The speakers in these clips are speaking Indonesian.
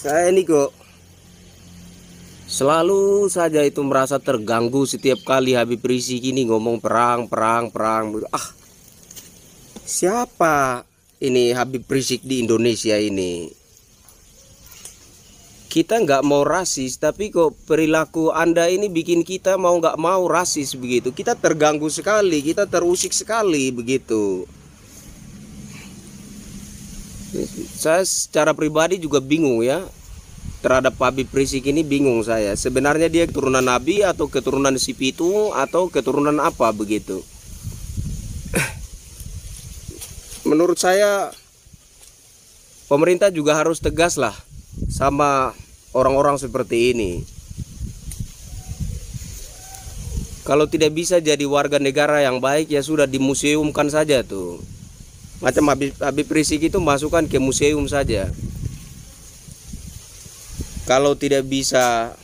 Saya ini kok selalu saja itu merasa terganggu setiap kali Habib Rizik ini ngomong perang. Siapa ini Habib Rizik di Indonesia ini? Kita nggak mau rasis, tapi kok perilaku Anda ini bikin kita mau nggak mau rasis begitu. Kita terganggu sekali, kita terusik sekali begitu. Saya secara pribadi juga bingung ya terhadap Habib Rizik ini, bingung saya. Sebenarnya dia keturunan Nabi atau keturunan si Pitung atau keturunan apa begitu. Menurut saya pemerintah juga harus tegas lah sama orang-orang seperti ini. Kalau tidak bisa jadi warga negara yang baik, ya sudah dimuseumkan saja tuh. Macam Habib Rizik itu masukkan ke museum saja. Kalau tidak bisa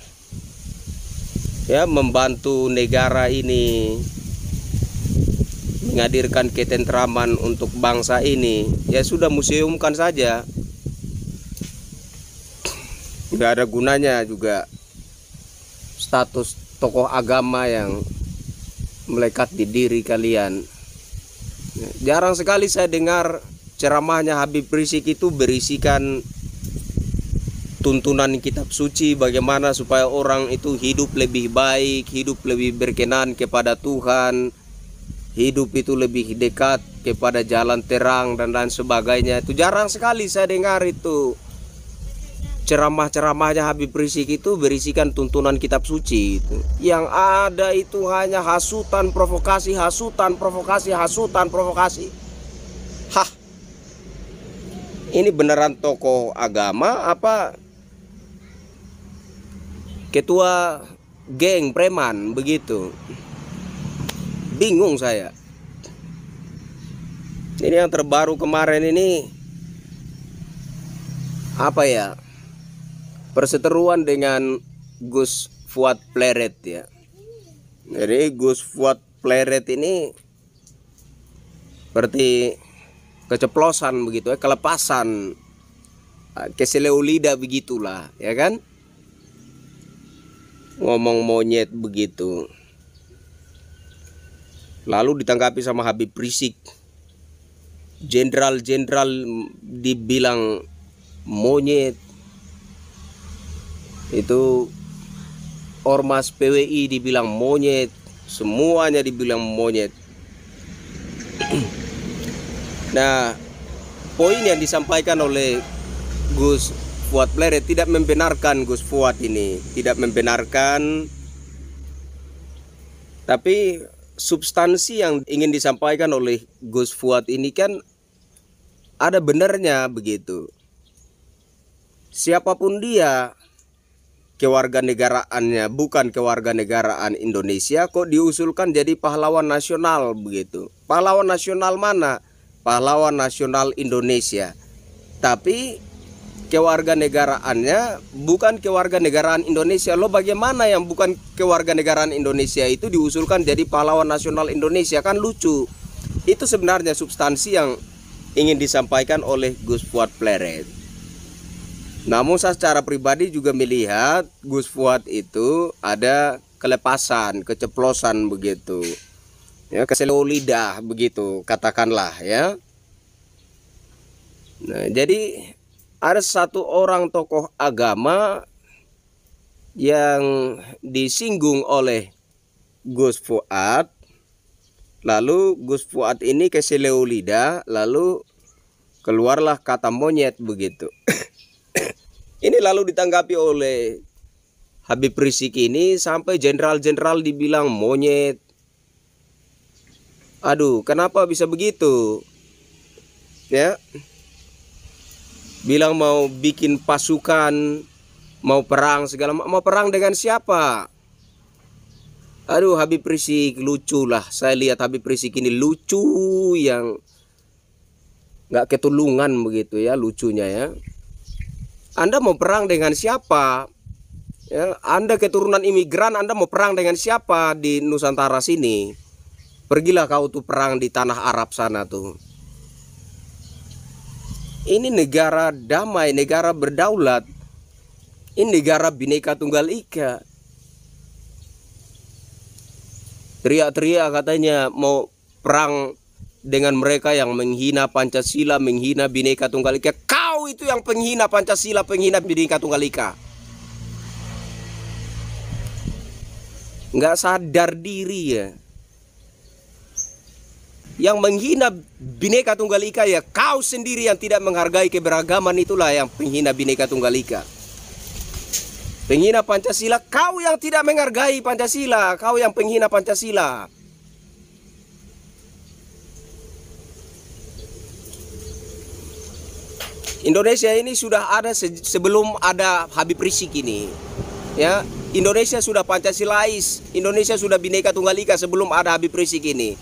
ya membantu negara ini, menghadirkan ketentraman untuk bangsa ini, ya sudah museumkan saja. Nggak ada gunanya juga status tokoh agama yang melekat di diri kalian. Jarang sekali saya dengar ceramahnya Habib Rizik itu berisikan tuntunan kitab suci, bagaimana supaya orang itu hidup lebih baik, hidup lebih berkenan kepada Tuhan, hidup itu lebih dekat kepada jalan terang dan lain sebagainya. Itu jarang sekali saya dengar itu. Ceramah-ceramahnya Habib Rizik itu berisikan tuntunan kitab suci itu. Yang ada itu hanya hasutan, provokasi. Hah, ini beneran tokoh agama apa ketua geng preman begitu? Bingung saya. Ini yang terbaru kemarin ini apa ya? Perseteruan dengan Gus Fuad Pleret ya. Jadi Gus Fuad Pleret ini seperti keceplosan begitu ya, kelepasan, keseleo lidah begitulah ya kan. Ngomong monyet begitu. Lalu ditanggapi sama Habib Rizik. Jenderal-jenderal dibilang monyet. Itu ormas PWI dibilang monyet, semuanya dibilang monyet. Nah, poin yang disampaikan oleh Gus Fuad Pleret tidak membenarkan Gus Fuad ini, tidak membenarkan. Tapi substansi yang ingin disampaikan oleh Gus Fuad ini kan ada benarnya begitu. Siapapun dia, kewarganegaraannya bukan kewarganegaraan Indonesia, kok diusulkan jadi pahlawan nasional begitu. Pahlawan nasional mana? Pahlawan nasional Indonesia. Tapi kewarganegaraannya bukan kewarganegaraan Indonesia. Loh, bagaimana yang bukan kewarganegaraan Indonesia itu diusulkan jadi pahlawan nasional Indonesia? Kan lucu. Itu sebenarnya substansi yang ingin disampaikan oleh Gus Fuad Pleret. Namun saya secara pribadi juga melihat Gus Fuad itu ada kelepasan, keceplosan begitu. Ya, keseleo lidah begitu katakanlah ya. Nah, jadi ada satu orang tokoh agama yang disinggung oleh Gus Fuad. Lalu Gus Fuad ini keseleo lidah, lalu keluarlah kata monyet begitu. Ini lalu ditanggapi oleh Habib Rizik ini sampai jenderal-jenderal dibilang monyet. Aduh, kenapa bisa begitu? Ya. Bilang mau bikin pasukan, mau perang segala, mau perang dengan siapa? Aduh, Habib Rizik lucu lah. Saya lihat Habib Rizik ini lucu yang nggak ketulungan begitu ya, lucunya ya. Anda mau perang dengan siapa? Ya, Anda keturunan imigran, Anda mau perang dengan siapa di Nusantara sini? Pergilah kau tuh perang di tanah Arab sana tuh. Ini negara damai, negara berdaulat. Ini negara Bhinneka Tunggal Ika. Teriak-teriak katanya mau perang dengan mereka yang menghina Pancasila, menghina Bhinneka Tunggal Ika. Kau itu yang penghina Pancasila, penghina Bhinneka Tunggal Ika. Nggak sadar diri ya. Yang menghina Bhinneka Tunggal Ika ya kau sendiri yang tidak menghargai keberagaman, itulah yang penghina Bhinneka Tunggal Ika. Penghina Pancasila, kau yang tidak menghargai Pancasila, kau yang penghina Pancasila. Indonesia ini sudah ada sebelum ada Habib Rizik ini. Ya, Indonesia sudah Pancasilais, Indonesia sudah Bhinneka Tunggal Ika sebelum ada Habib Rizik ini.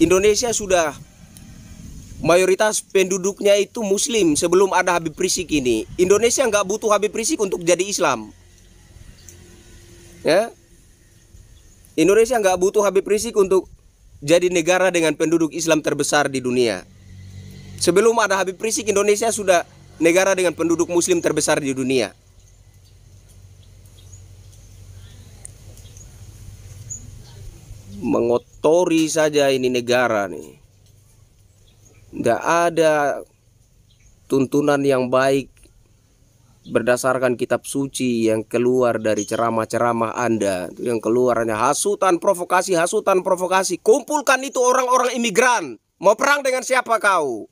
Indonesia sudah mayoritas penduduknya itu Muslim sebelum ada Habib Rizik ini. Indonesia nggak butuh Habib Rizik untuk jadi Islam. Ya, Indonesia nggak butuh Habib Rizik untuk jadi negara dengan penduduk Islam terbesar di dunia. Sebelum ada Habib Rizik, Indonesia sudah negara dengan penduduk Muslim terbesar di dunia. Mengotori saja ini negara nih. Nggak ada tuntunan yang baik berdasarkan kitab suci yang keluar dari ceramah-ceramah Anda. Yang keluar hanya hasutan provokasi, hasutan provokasi. Kumpulkan itu orang-orang imigran. Mau perang dengan siapa kau?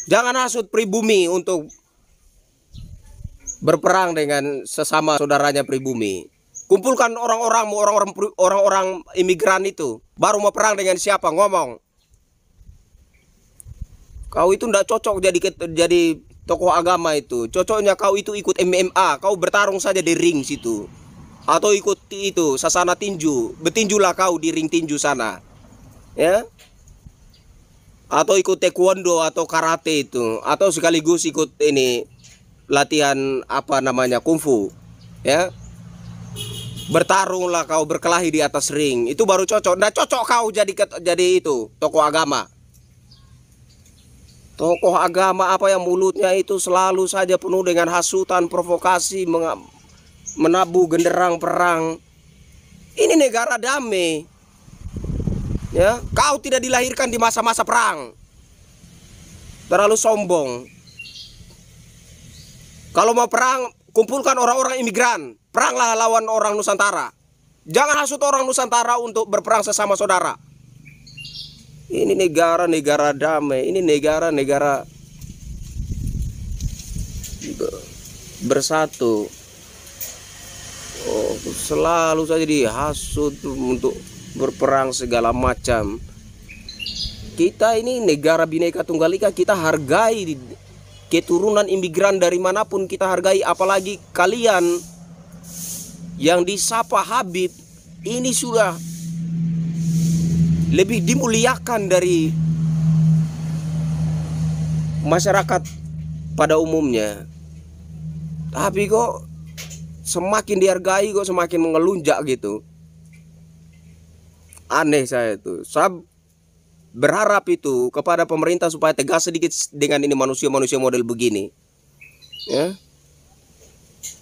Jangan hasut pribumi untuk berperang dengan sesama saudaranya pribumi. Kumpulkan orang-orang imigran itu. Baru mau perang dengan siapa? Ngomong. Kau itu ndak cocok jadi tokoh agama itu. Cocoknya kau itu ikut MMA. Kau bertarung saja di ring situ. Atau ikut itu sasana tinju. Betinjulah kau di ring tinju sana. Ya. Atau ikut taekwondo atau karate itu, atau sekaligus ikut ini latihan apa namanya kungfu, ya. Bertarunglah kau, berkelahi di atas ring, itu baru cocok. Nggak cocok kau jadi itu tokoh agama. Tokoh agama apa yang mulutnya itu selalu saja penuh dengan hasutan, provokasi, menabuh genderang perang. Ini negara damai. Ya, kau tidak dilahirkan di masa-masa perang. Terlalu sombong. Kalau mau perang, kumpulkan orang-orang imigran. Peranglah lawan orang Nusantara. Jangan hasut orang Nusantara untuk berperang sesama saudara. Ini negara-negara damai. Ini negara-negara bersatu. Oh, selalu saja dihasut untuk berperang segala macam. Kita ini negara Bhinneka Tunggal Ika, kita hargai keturunan imigran dari manapun kita hargai, apalagi kalian yang disapa Habib ini sudah lebih dimuliakan dari masyarakat pada umumnya. Tapi kok semakin dihargai kok semakin mengelunjak gitu. Aneh saya itu. Saya berharap itu kepada pemerintah supaya tegas sedikit dengan ini manusia-manusia model begini. Ya.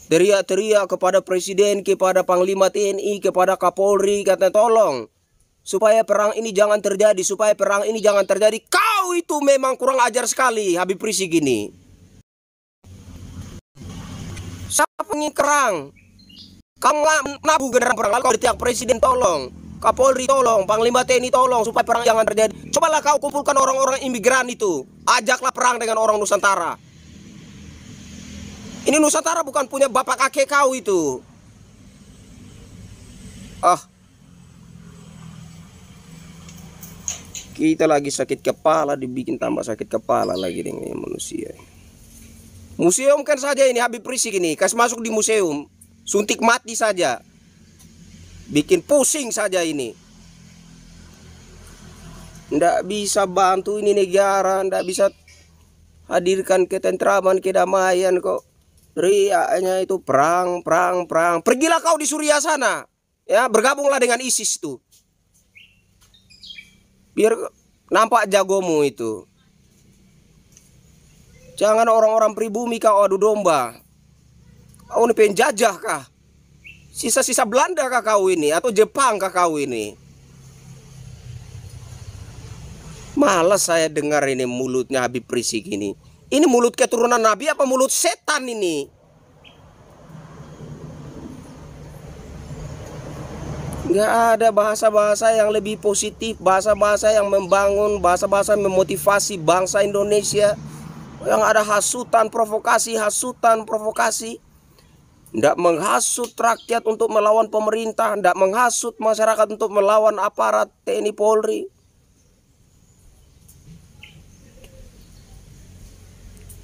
Teriak-teriak kepada presiden, kepada panglima TNI, kepada Kapolri, katanya tolong supaya perang ini jangan terjadi, supaya perang ini jangan terjadi. Kau itu memang kurang ajar sekali, Habib Rizik ini. Siapa ngikrang? Kamu nabu genderang perang, lalu kau ditiak presiden tolong, Kapolri tolong, Panglima TNI tolong supaya perang jangan terjadi. Cobalah kau kumpulkan orang-orang imigran itu, ajaklah perang dengan orang Nusantara. Ini Nusantara bukan punya bapak kakek kau itu. Kita lagi sakit kepala, dibikin tambah sakit kepala lagi dengan manusia. Museum kan saja ini Habib Rizik ini, kasih masuk di museum, suntik mati saja. Bikin pusing saja ini. Nggak bisa bantu ini negara, nggak bisa hadirkan ketentraman, kedamaian kok. Riaknya itu perang, perang, perang. Pergilah kau di Suriah sana. Ya, bergabunglah dengan ISIS tuh. Biar nampak jagomu itu. Jangan orang-orang pribumi kau adu domba. Kau ini penjajah kah? Sisa-sisa Belanda kah kau ini? Atau Jepang kah kau ini? Malas saya dengar ini mulutnya Habib Rizik ini. Ini mulut keturunan Nabi apa mulut setan ini? Nggak ada bahasa-bahasa yang lebih positif, bahasa-bahasa yang membangun, bahasa-bahasa yang memotivasi bangsa Indonesia. Yang ada hasutan, provokasi. Nggak menghasut rakyat untuk melawan pemerintah, nggak menghasut masyarakat untuk melawan aparat TNI Polri.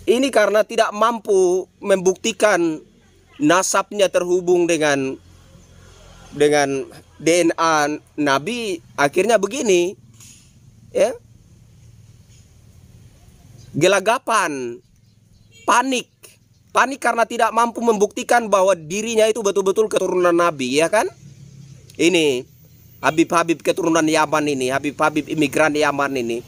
Ini karena tidak mampu membuktikan nasabnya terhubung dengan DNA Nabi, akhirnya begini, ya, gelagapan, panik karena tidak mampu membuktikan bahwa dirinya itu betul-betul keturunan Nabi, ya kan? Ini Habib keturunan Yaman ini, Habib imigran Yaman ini.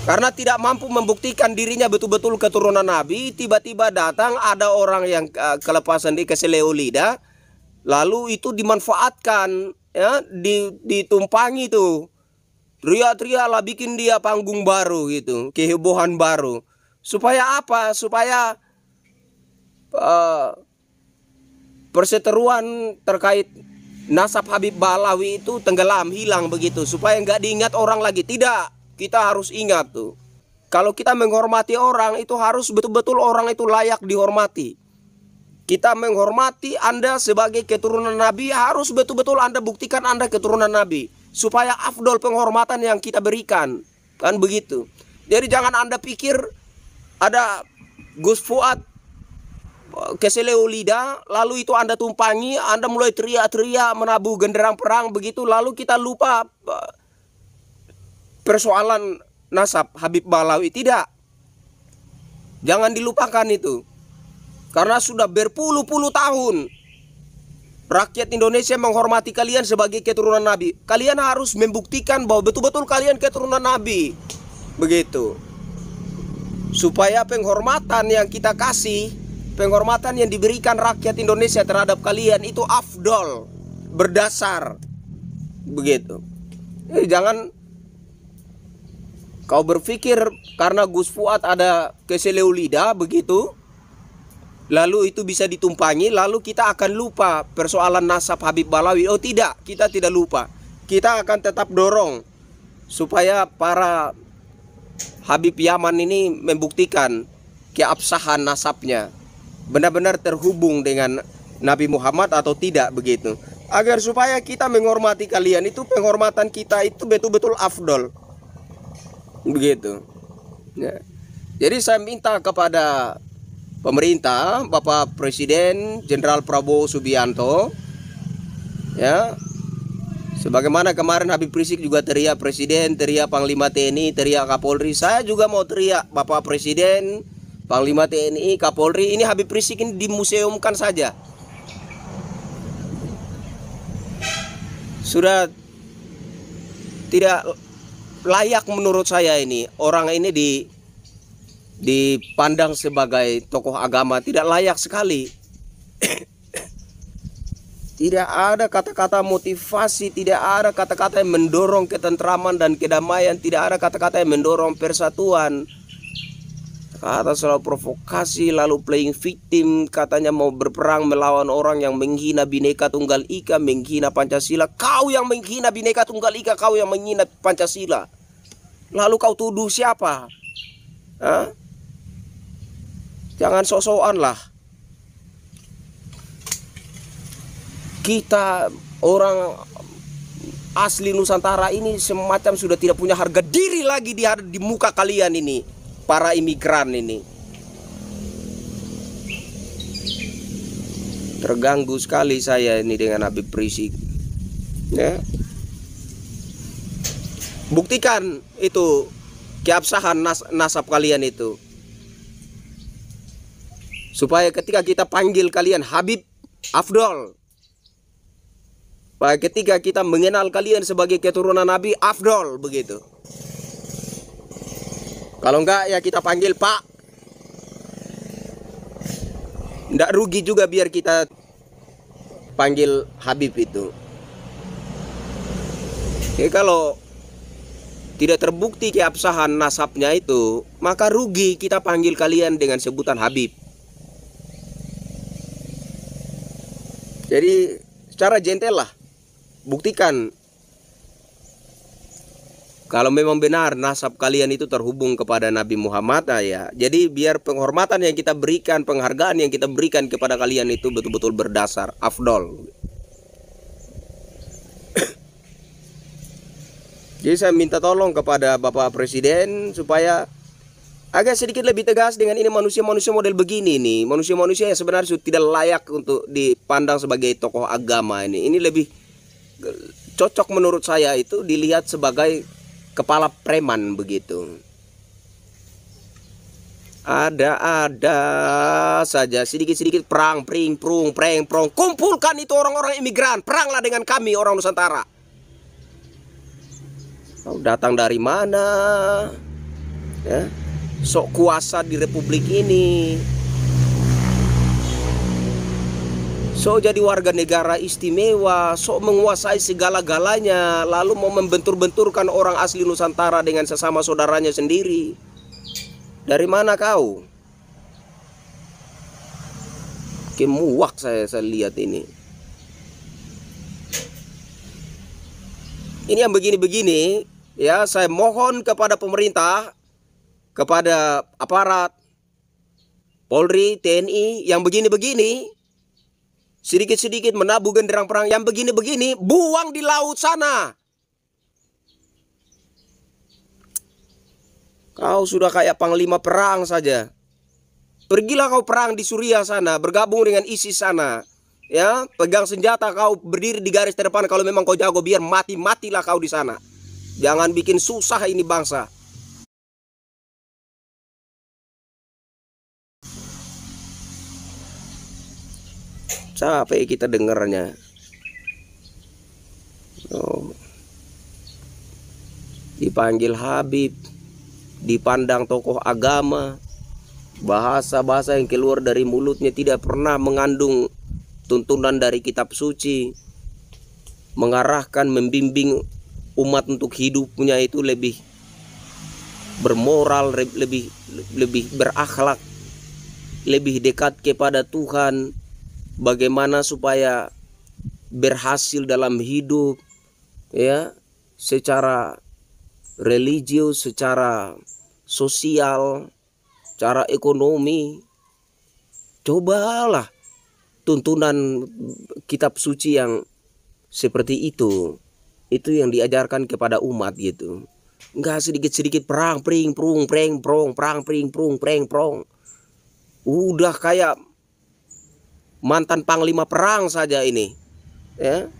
Karena tidak mampu membuktikan dirinya betul-betul keturunan Nabi, tiba-tiba datang ada orang yang kelepasan di keseleo lidah, lalu itu dimanfaatkan, ya, ditumpangi tuh. Teriak-teriak lah, bikin dia panggung baru gitu, kehebohan baru. Supaya apa? Supaya perseteruan terkait nasab Habib Balawi itu tenggelam, hilang begitu. Supaya nggak diingat orang lagi. Tidak. Kita harus ingat tuh, kalau kita menghormati orang itu harus betul-betul orang itu layak dihormati. Kita menghormati Anda sebagai keturunan Nabi, harus betul-betul Anda buktikan Anda keturunan Nabi, supaya afdol penghormatan yang kita berikan. Kan begitu. Jadi jangan Anda pikir ada Gus Fuad keseleo lidah, lalu itu Anda tumpangi, Anda mulai teriak-teriak menabuh genderang perang begitu, lalu kita lupa persoalan nasab Habib Balawi. Tidak. Jangan dilupakan itu. Karena sudah berpuluh-puluh tahun rakyat Indonesia menghormati kalian sebagai keturunan Nabi. Kalian harus membuktikan bahwa betul-betul kalian keturunan Nabi. Begitu. Supaya penghormatan yang kita kasih, penghormatan yang diberikan rakyat Indonesia terhadap kalian itu afdol, berdasar. Begitu. Jangan kau berpikir karena Gus Fuad ada keseleo lidah begitu, lalu itu bisa ditumpangi, lalu kita akan lupa persoalan nasab Habib Balawi. Oh tidak, kita tidak lupa. Kita akan tetap dorong supaya para Habib Yaman ini membuktikan keabsahan nasabnya, benar-benar terhubung dengan Nabi Muhammad atau tidak begitu. Agar supaya kita menghormati kalian itu, penghormatan kita itu betul-betul afdol. Begitu ya. Jadi saya minta kepada pemerintah, Bapak Presiden Jenderal Prabowo Subianto, ya, sebagaimana kemarin Habib Rizik juga teriak Presiden, teriak Panglima TNI, teriak Kapolri, saya juga mau teriak Bapak Presiden, Panglima TNI, Kapolri. Ini Habib Rizik ini dimuseumkan saja. Sudah tidak layak menurut saya ini. Orang ini dipandang sebagai tokoh agama, tidak layak sekali. Tidak ada kata-kata motivasi, tidak ada kata-kata yang mendorong ketentraman dan kedamaian, tidak ada kata-kata yang mendorong persatuan. Kata selalu provokasi, lalu playing victim, katanya mau berperang melawan orang yang menghina Bhinneka Tunggal Ika, menghina Pancasila. Kau yang menghina Bhinneka Tunggal Ika, kau yang menghina Pancasila. Lalu kau tuduh siapa? Hah? Jangan sok-sokan lah. Kita orang asli Nusantara ini semacam sudah tidak punya harga diri lagi di muka kalian ini, para imigran ini. Terganggu sekali saya ini dengan Habib Rizik, ya. Buktikan itu keabsahan nasab kalian itu, supaya ketika kita panggil kalian Habib afdol, supaya ketika kita mengenal kalian sebagai keturunan Nabi afdol begitu. Kalau enggak ya kita panggil Pak, Nggak rugi juga biar kita panggil Habib itu. Jadi kalau tidak terbukti keabsahan nasabnya itu, maka rugi kita panggil kalian dengan sebutan Habib. Jadi secara gentle lah, buktikan kalau memang benar nasab kalian itu terhubung kepada Nabi Muhammad, ya. Jadi biar penghormatan yang kita berikan, penghargaan yang kita berikan kepada kalian itu betul-betul berdasar, afdol. Jadi saya minta tolong kepada Bapak Presiden supaya agak sedikit lebih tegas dengan ini manusia-manusia model begini nih. Manusia-manusia yang sebenarnya sudah tidak layak untuk dipandang sebagai tokoh agama ini. Ini lebih cocok menurut saya itu dilihat sebagai kepala preman begitu. Ada saja sedikit-sedikit perang, pring, prung, preng, prong. Kumpulkan itu orang-orang imigran, peranglah dengan kami orang Nusantara. Kau datang dari mana? Ya, sok kuasa di republik ini. Sok jadi warga negara istimewa, sok menguasai segala-galanya, lalu mau membentur-benturkan orang asli Nusantara dengan sesama saudaranya sendiri. Dari mana kau? Kemuak saya lihat ini. Ini yang begini-begini, ya saya mohon kepada pemerintah, kepada aparat, Polri, TNI, yang begini-begini, sedikit-sedikit menabuh genderang perang, yang begini-begini, buang di laut sana. Kau sudah kayak panglima perang saja. Pergilah kau perang di Suriah sana, bergabung dengan ISIS sana. Ya, pegang senjata, kau berdiri di garis terdepan. Kalau memang kau jago, biar mati-matilah kau di sana. Jangan bikin susah ini bangsa. Capek kita dengarnya. Oh. Dipanggil Habib, dipandang tokoh agama, bahasa-bahasa yang keluar dari mulutnya tidak pernah mengandung tuntunan dari kitab suci, mengarahkan, membimbing umat untuk hidupnya itu lebih bermoral, lebih berakhlak, lebih dekat kepada Tuhan, bagaimana supaya berhasil dalam hidup, ya, secara religius, secara sosial, secara ekonomi. Cobalah tuntunan kitab suci yang seperti itu yang diajarkan kepada umat gitu. Enggak sedikit-sedikit perang, pring, prung, preng, prong, perang, pring, prung, preng, prong. Udah kayak mantan panglima perang saja ini, ya.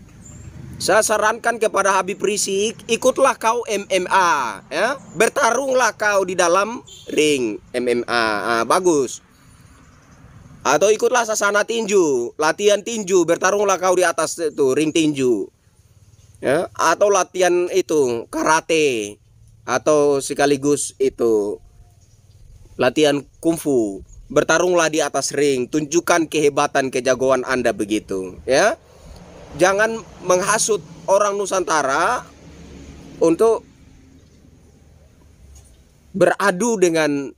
Saya sarankan kepada Habib Rizik, ikutlah kau MMA, ya. Bertarunglah kau di dalam ring MMA, bagus. Atau ikutlah sasana tinju, latihan tinju, bertarunglah kau di atas itu ring tinju, ya. Atau latihan itu karate, atau sekaligus itu latihan kungfu, bertarunglah di atas ring, tunjukkan kehebatan kejagoan Anda begitu, ya. Jangan menghasut orang Nusantara untuk beradu dengan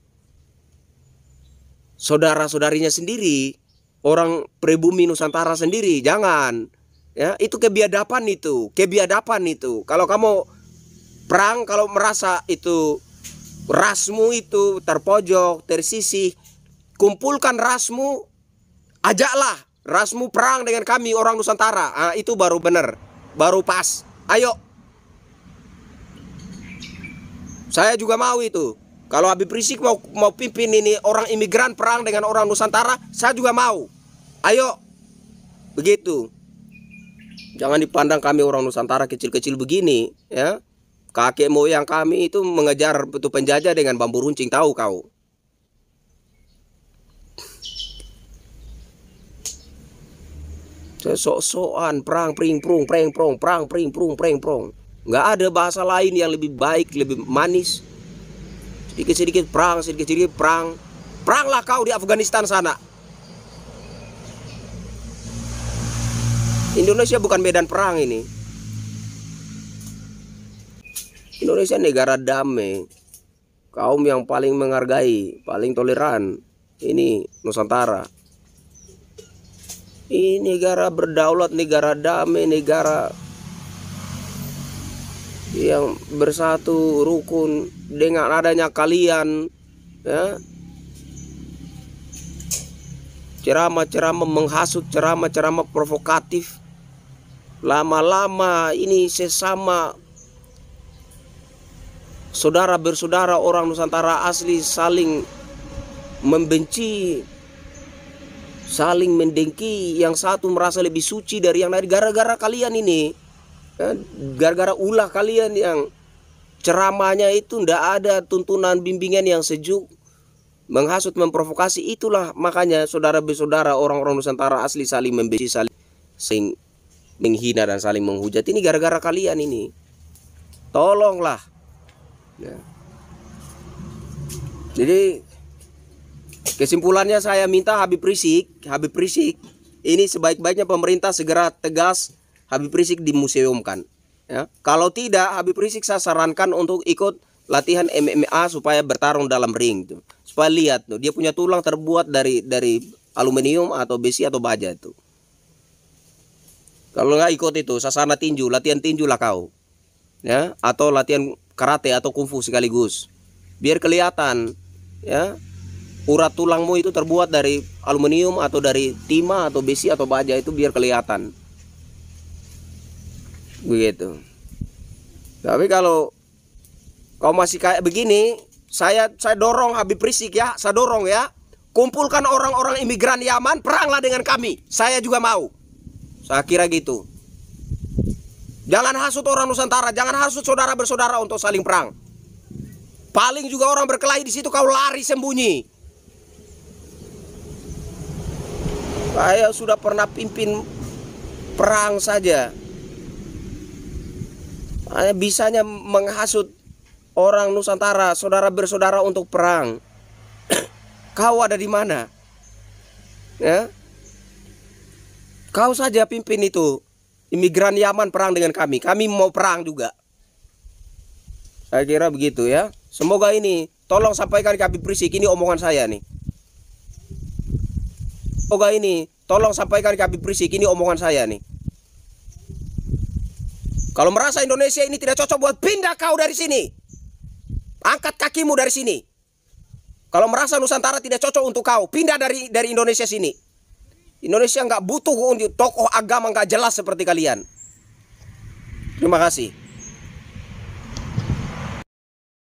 saudara-saudarinya sendiri, orang pribumi Nusantara sendiri. Jangan, ya, itu kebiadaban itu, Kalau kamu perang, kalau merasa itu rasmu itu terpojok, tersisih, kumpulkan rasmu, ajaklah rasmu perang dengan kami orang Nusantara. Itu baru benar, baru pas. Ayo, saya juga mau itu. Kalau Habib Rizik mau pimpin ini orang imigran perang dengan orang Nusantara, saya juga mau. Ayo, begitu. Jangan dipandang kami orang Nusantara kecil-kecil begini, ya. Kakek moyang kami itu mengejar betul penjajah dengan bambu runcing, tahu kau? Sok-sokan perang, pring, prung, preng, prong, perang, pring, prung, preng, prong. Nggak ada bahasa lain yang lebih baik, lebih manis. Sedikit-sedikit perang, sedikit-sedikit perang. Peranglah kau di Afghanistan sana. Indonesia bukan medan perang ini. Indonesia negara damai, kaum yang paling menghargai, paling toleran. Ini Nusantara. Ini negara berdaulat, negara damai, negara yang bersatu rukun. Dengan adanya kalian, ya, ceramah-ceramah menghasut, ceramah-ceramah provokatif, lama-lama ini sesama saudara bersaudara orang Nusantara asli saling membenci, saling mendengki. Yang satu merasa lebih suci dari yang lain gara-gara kalian ini, ya, gara-gara ulah kalian yang ceramahnya itu ndak ada tuntunan bimbingan yang sejuk, menghasut, memprovokasi. Itulah makanya saudara bersaudara orang-orang Nusantara asli saling membenci, saling menghina dan saling menghujat. Ini gara-gara kalian ini. Tolonglah, ya. Jadi kesimpulannya saya minta Habib Rizik ini sebaik-baiknya pemerintah segera tegas Habib Rizik dimuseumkan. Ya. Kalau tidak, Habib Rizik saya sarankan untuk ikut latihan MMA supaya bertarung dalam ring tuh. Supaya lihat tuh, dia punya tulang terbuat dari aluminium atau besi atau baja itu. Kalau nggak ikut itu, sasana tinju, latihan tinju lah kau. Ya, atau latihan karate atau kungfu sekaligus. Biar kelihatan, ya, urat tulangmu itu terbuat dari aluminium atau dari timah atau besi atau baja, itu biar kelihatan. Begitu. Tapi kalau kau masih kayak begini, saya dorong Habib Rizik, ya, saya dorong, ya, kumpulkan orang-orang imigran Yaman, peranglah dengan kami. Saya juga mau. Saya kira gitu. Jangan hasut orang Nusantara, jangan hasut saudara bersaudara untuk saling perang. Paling juga orang berkelahi di situ kau lari sembunyi. Saya sudah pernah pimpin perang saja. Hanya bisanya menghasut orang Nusantara, saudara bersaudara untuk perang. Kau ada di mana? Ya, kau saja pimpin itu. Imigran Yaman perang dengan kami. Kami mau perang juga. Saya kira begitu, ya. Semoga ini tolong sampaikan ke Habib Rizik, ini omongan saya nih. Semoga ini tolong sampaikan ke Habib Rizik, ini omongan saya nih. Kalau merasa Indonesia ini tidak cocok buat, pindah kau dari sini. Angkat kakimu dari sini. Kalau merasa Nusantara tidak cocok untuk kau, pindah dari Indonesia sini. Indonesia nggak butuh tokoh agama nggak jelas seperti kalian. Terima kasih.